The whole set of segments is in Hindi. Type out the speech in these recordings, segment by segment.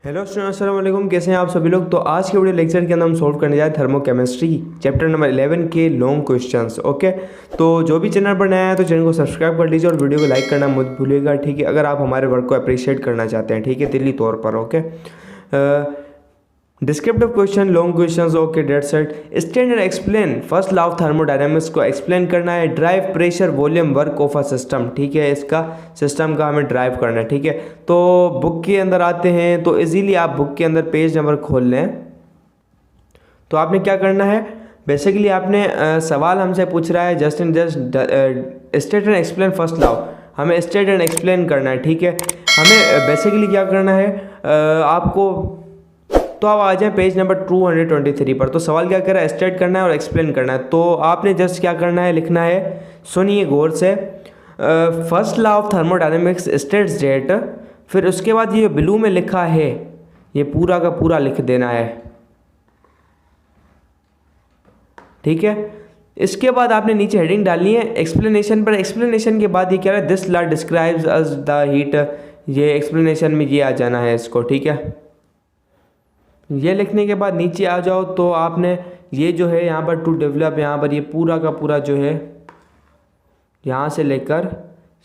हेलो स्टूडेंट, अस्सलाम वालेकुम। कैसे हैं आप सभी लोग। तो आज के वीडियो लेक्चर के अंदर हम सॉल्व करने जा रहे हैं थर्मोकेमिस्ट्री चैप्टर नंबर 11 के लॉन्ग क्वेश्चंस। ओके, तो जो भी चैनल पर नया है तो चैनल को सब्सक्राइब कर लीजिए और वीडियो को लाइक करना मत भूलिएगा, ठीक है, अगर आप हमारे वर्क को अप्रिशिएट करना चाहते हैं, ठीक है, दिली तौर पर। Okay, descriptive question, long questions. Okay, date set. Stand and explain first law of thermodynamics को एक्सप्लेन करना है। Derive pressure volume work of a system, ठीक है, इसका सिस्टम का हमें ड्राइव करना है, ठीक है। तो बुक के अंदर आते हैं तो इजीली आप बुक के अंदर पेज नंबर खोल लें। तो आपने क्या करना है, बेसिकली आपने सवाल हमसे पूछ रहा है just and just state and explain first law. हमें स्टेट एंड एक्सप्लेन करना है, ठीक है। हमें बेसिकली क्या करना है, आपको तो आप आ जाए पेज नंबर 223 पर। तो सवाल क्या कर रहा है, स्टेट करना है और एक्सप्लेन करना है। तो आपने जस्ट क्या करना है, लिखना है, सुनिए गौर से, first law of thermodynamics states that, फिर उसके बाद ये ब्लू में लिखा है ये पूरा का पूरा लिख देना है, ठीक है। इसके बाद आपने नीचे हेडिंग डालनी है एक्सप्लेनेशन पर। एक्सप्लेनेशन के बाद ये क्या है, this law describes us the heat, ये एक्सप्लेनेशन में ये आ जाना है इसको, ठीक है। ये लिखने के बाद नीचे आ जाओ तो आपने ये जो है यहाँ पर टू डेवलप, यहाँ पर ये पूरा का पूरा जो है यहाँ से लेकर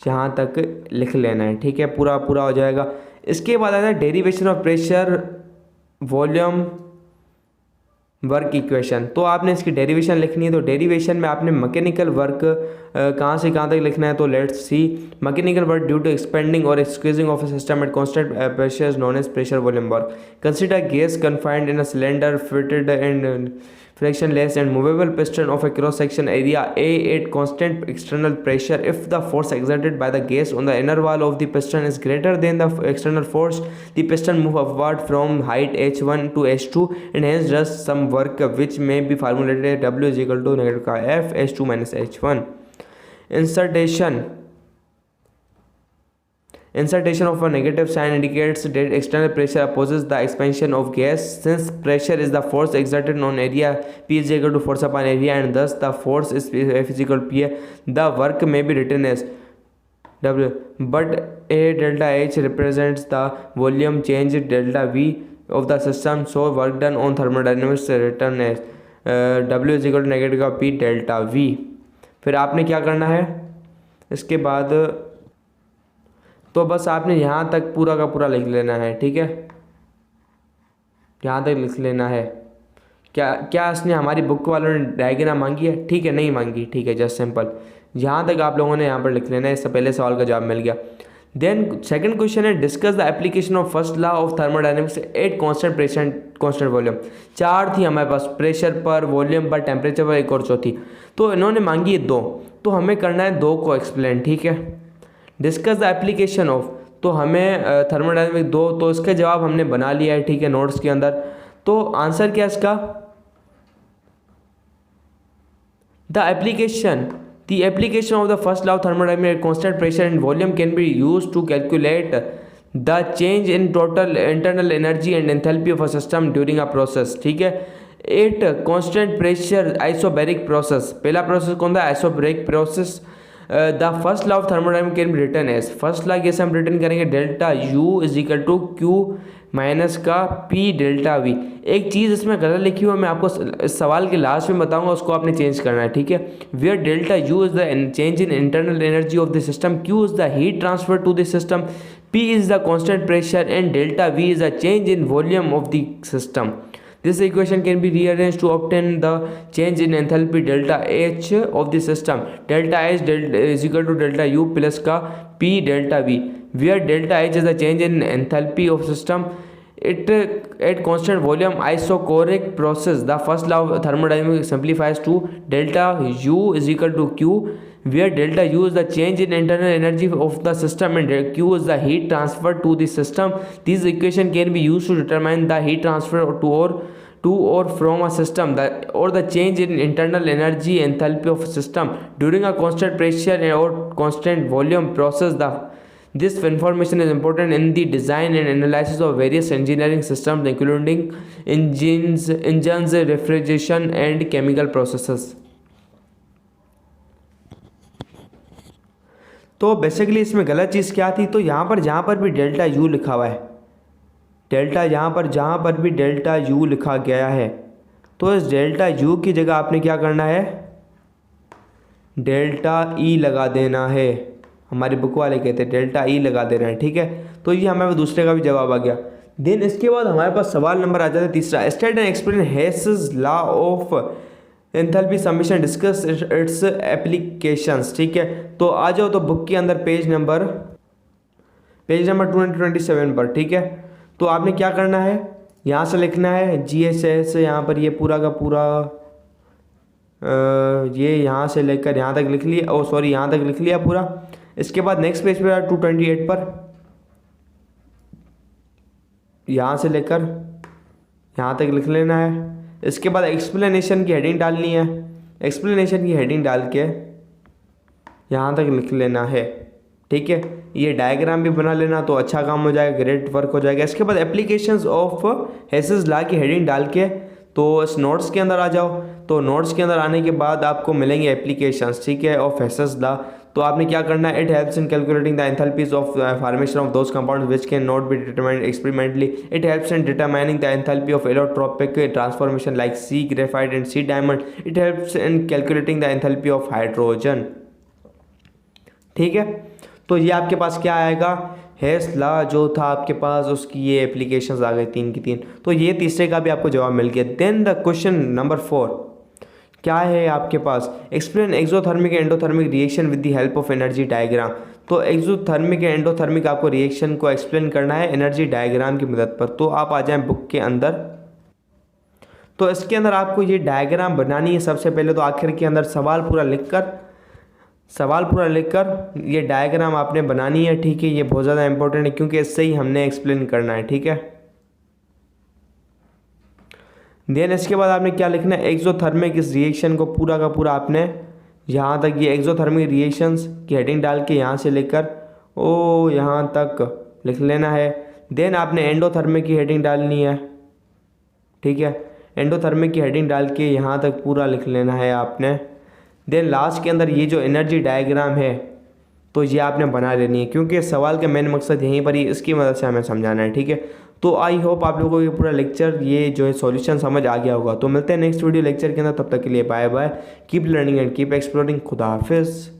यहाँ तक लिख लेना है, ठीक है, पूरा पूरा हो जाएगा। इसके बाद आता है derivation of pressure volume work equation. तो आपने इसकी डेरिवेशन लिखनी है। तो डेरिवेशन में आपने मैकेनिकल वर्क कहाँ से कहाँ तक लिखना है। तो let's see, mechanical work due to expanding और squeezing of a system at constant pressure known as pressure volume work. Consider gas confined in a cylinder fitted and frictionless and movable piston of a cross section area A at constant external pressure. If the force exerted by the gas on the inner wall of the piston is greater than the external force, the piston move upward from height h1 to h2 and hence does some work which may be formulated W is equal to negative F h2 minus h1. Insertion of a negative sign indicates that external pressure opposes the expansion of gas. Since pressure is the force exerted on area, P is equal to force upon area, and thus the force is F is equal to PA. The work may be written as W, but A delta H represents the volume change delta V of the system. So work done on thermodynamics written as W is equal to negative P delta V. फिर आपने क्या करना है इसके बाद, तो बस आपने यहाँ तक पूरा का पूरा लिख लेना है, ठीक है, यहाँ तक लिख लेना है। क्या इसने हमारी बुक वालों ने डायग्राम मांगी है, ठीक है, नहीं मांगी, ठीक है, जस्ट सिंपल यहाँ तक आप लोगों ने यहाँ पर लिख लेना है। इससे पहले सवाल का जवाब मिल गया। देन सेकंड क्वेश्चन है, discuss the application of first law of thermodynamics eight constant pressure constant volume. चार थी हमारे पास, प्रेशर पर, वॉल्यूम पर, टेम्परेचर पर, एक और चौथी। तो इन्होंने मांगी है दो, तो हमें करना है दो को एक्सप्लेन, ठीक है। डिस्कस द एप्लीकेशन ऑफ, तो हमें थर्मोडायनेमिक दो, तो इसका जवाब हमने बना लिया है, ठीक है, नोट्स के अंदर। तो आंसर क्या इसका, the application of the first law of thermodynamics constant pressure and volume can be used to calculate the change in total internal energy and enthalpy of a system during a process, ठीक है। At constant pressure isobaric process, पहला प्रोसेस कौन था, isobaric process. The first law of thermodynamics can be written as, first law कैसे हम रिटन करेंगे, delta U is equal to Q minus का पी डेल्टा वी। एक चीज़ इसमें गलत लिखी हुई है, मैं आपको इस सवाल के लास्ट में बताऊंगा, उसको आपने चेंज करना है, ठीक है। Where delta U is the change in internal energy of the system, Q is the heat transfer to the system, P is the constant pressure and delta V is the change in volume of the system. This equation can be rearranged to obtain the change in enthalpy delta H of the system. Delta H is equal to delta U plus का P delta V, where delta H is the change in enthalpy of system. It at constant volume isochoric process. The first law of thermodynamics simplifies to delta U is equal to Q, where delta U is the change in internal energy of the system and Q is the heat transfer to the system. These equation can be used to determine the heat transfer to or from a system, or the change in internal energy enthalpy of a system during a constant pressure or constant volume process. This information is important in the design and analysis of various engineering systems including engines, refrigeration and chemical processes. तो बेसिकली इसमें गलत चीज़ क्या थी, तो यहाँ पर जहाँ पर भी डेल्टा यू लिखा हुआ है, डेल्टा यहाँ पर जहाँ पर भी डेल्टा यू लिखा गया है तो इस डेल्टा यू की जगह आपने क्या करना है, डेल्टा ई लगा देना है। हमारे बुक वाले कहते हैं डेल्टा ई लगा देना है, ठीक है। तो ये हमारे दूसरे का भी जवाब आ गया। देन इसके बाद हमारे पास सवाल नंबर आ जाता है तीसरा, state and explain Hess's law of enthalpy summation, discuss its applications, ठीक है। तो आ जाओ तो बुक के अंदर पेज नंबर 227 पर, ठीक है। तो आपने क्या करना है, यहाँ से लिखना है GSS, यहाँ पर ये पूरा का पूरा ये यहाँ से लेकर यहाँ तक लिख लिया, ओ सॉरी यहाँ तक लिख लिया पूरा। इसके बाद नेक्स्ट पेज पे 228 पर यहाँ से लेकर यहाँ तक लिख लेना है। इसके बाद एक्सप्लेनेशन की हेडिंग डालनी है, एक्सप्लेनेशन की हेडिंग डाल के यहाँ तक लिख लेना है, ठीक है। ये डायग्राम भी बना लेना तो अच्छा काम हो जाएगा, ग्रेट वर्क हो जाएगा। इसके बाद एप्लीकेशंस ऑफ हेस's लॉ की हेडिंग डाल के तो इस नोट्स के अंदर आ जाओ। तो नोट्स के अंदर आने के बाद आपको मिलेंगे एप्लीकेशंस, ठीक है, ऑफ हेस's लॉ। तो आपने क्या करना है, it helps in calculating the enthalpies of formation of those compounds which can not be determined experimentally. It helps in determining the enthalpy of allotropic transformation like C graphite and C diamond. It helps in calculating the enthalpy of hydrogen, ठीक है। तो ये आपके पास क्या आएगा, हेस लॉ जो था आपके पास उसकी ये एप्लीकेशंस आ गई 3 की 3। तो ये तीसरे का भी आपको जवाब मिल गया। देन द क्वेश्चन नंबर 4 क्या है आपके पास, explain exothermic endothermic reaction with the help of energy diagram. तो एक्सोथर्मिक एंडोथर्मिक आपको रिएक्शन को एक्सप्लेन करना है एनर्जी डायग्राम की मदद पर। तो आप आ जाएं बुक के अंदर। तो इसके अंदर आपको ये डायग्राम बनानी है। सबसे पहले तो आखिर के अंदर सवाल पूरा लिखकर ये डायग्राम आपने बनानी है, ठीक है। ये बहुत ज़्यादा इंपॉर्टेंट है क्योंकि इससे ही हमने एक्सप्लेन करना है, ठीक है। देन इसके बाद आपने क्या लिखना है, एक्सोथर्मिक इस रिएक्शन को पूरा का पूरा आपने यहाँ तक ये एक्सोथर्मिक रिएक्शंस की हेडिंग डाल के यहाँ से लेकर ओ यहाँ तक लिख लेना है। देन आपने एंडोथर्मिक की हेडिंग डालनी है, ठीक है। एंडोथर्मिक की हेडिंग डाल के यहाँ तक पूरा लिख लेना है आपने। देन लास्ट के अंदर ये जो एनर्जी डायग्राम है तो ये आपने बना लेनी है क्योंकि सवाल का मेन मकसद यहीं पर ही इसकी मदद से हमें समझाना है, ठीक है। तो आई होप आप लोगों को ये पूरा लेक्चर ये जो है सॉल्यूशन समझ आ गया होगा। तो मिलते हैं नेक्स्ट वीडियो लेक्चर के अंदर, तब तक के लिए bye bye, keep learning and keep exploring. खुदा हाफिज़।